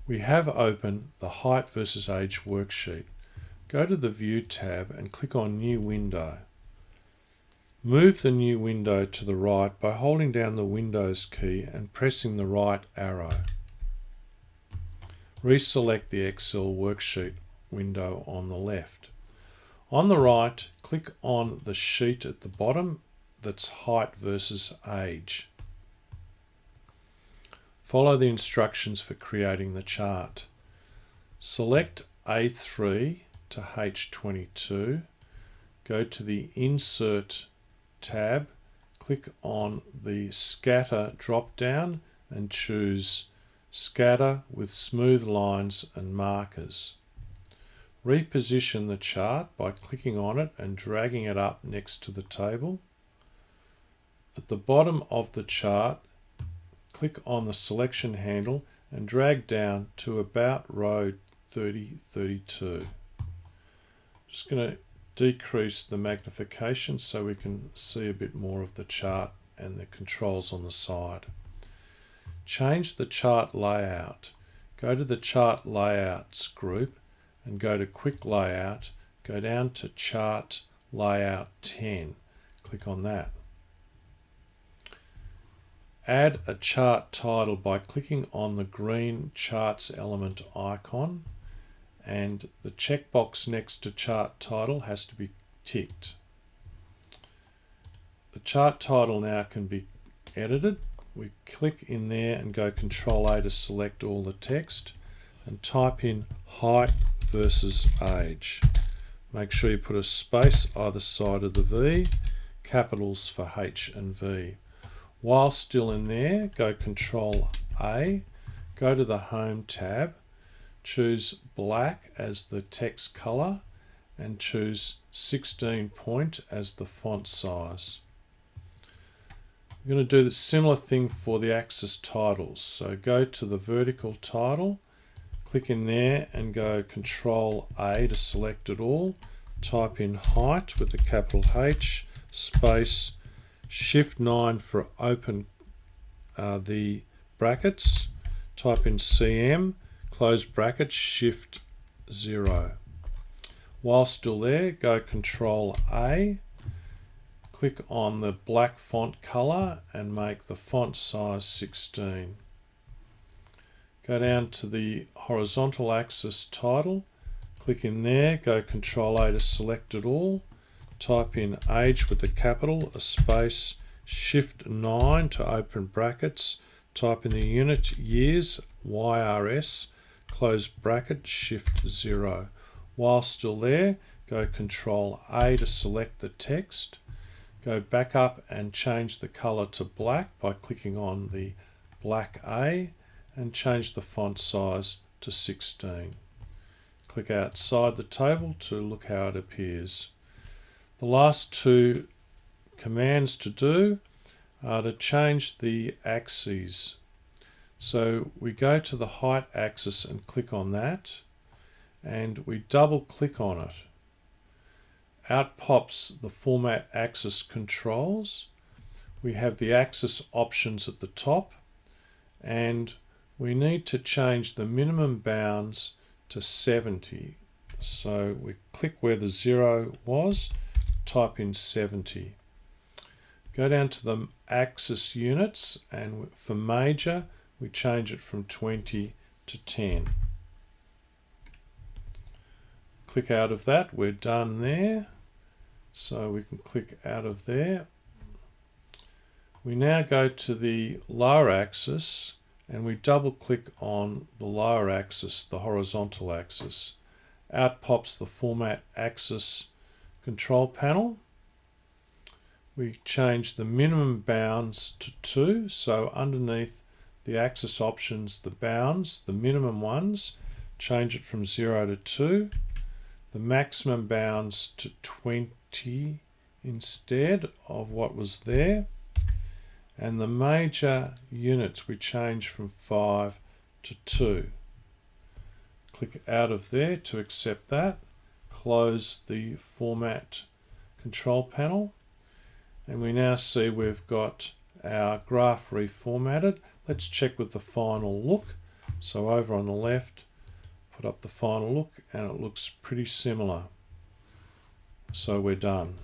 We have open the height versus age worksheet. Go to the View tab and click on New Window. Move the new window to the right by holding down the Windows key and pressing the right arrow. Reselect the Excel worksheet window on the left. On the right, click on the sheet at the bottom that's height versus age. Follow the instructions for creating the chart. Select A3 to H22, go to the Insert tab, click on the Scatter drop-down and choose Scatter with smooth lines and markers. Reposition the chart by clicking on it and dragging it up next to the table. At the bottom of the chart, click on the selection handle and drag down to about row 3032. Just going to decrease the magnification so we can see a bit more of the chart and the controls on the side. Change the chart layout. Go to the Chart Layouts group and go to Quick Layout. Go down to Chart Layout 10. Click on that. Add a chart title by clicking on the green Charts element icon, and the checkbox next to chart title has to be ticked. The chart title now can be edited. We click in there and go Control A to select all the text and type in height versus age. Make sure you put a space either side of the V, capitals for H and V. While still in there, go Control A, go to the Home tab, choose black as the text color and choose 16 point as the font size. We're going to do the similar thing for the axis titles. So go to the vertical title, click in there and go Control A to select it all, type in height with a capital H, space, Shift 9 for open the brackets, type in CM, close brackets, Shift 0. While still there, go Control A, click on the black font color and make the font size 16. Go down to the horizontal axis title, click in there, go Control A to select it all, type in age with a capital, a space, Shift 9 to open brackets, type in the unit years, YRS, close bracket, Shift 0. While still there, go Control A to select the text, go back up and change the color to black by clicking on the black A and change the font size to 16. Click outside the table to look how it appears. The last two commands to do are to change the axes. So we go to the height axis and click on that, and we double click on it. Out pops the Format Axis controls. We have the axis options at the top, and we need to change the minimum bounds to 70. So we click where the 0 was, type in 70. Go down to the axis units, and for major we change it from 20 to 10. Click out of that, we're done there. So we can click out of there. We now go to the lower axis and we double click on the lower axis, the horizontal axis. Out pops the Format Axis control panel. We change the minimum bounds to 2, so underneath the axis options, the bounds, the minimum ones, change it from 0 to 2. The maximum bounds to 20 instead of what was there. And the major units we change from 5 to 2. Click out of there to accept that. Close the Format control panel. And we now see we've got our graph reformatted. Let's check with the final look. So over on the left, put up the final look, and it looks pretty similar. So we're done.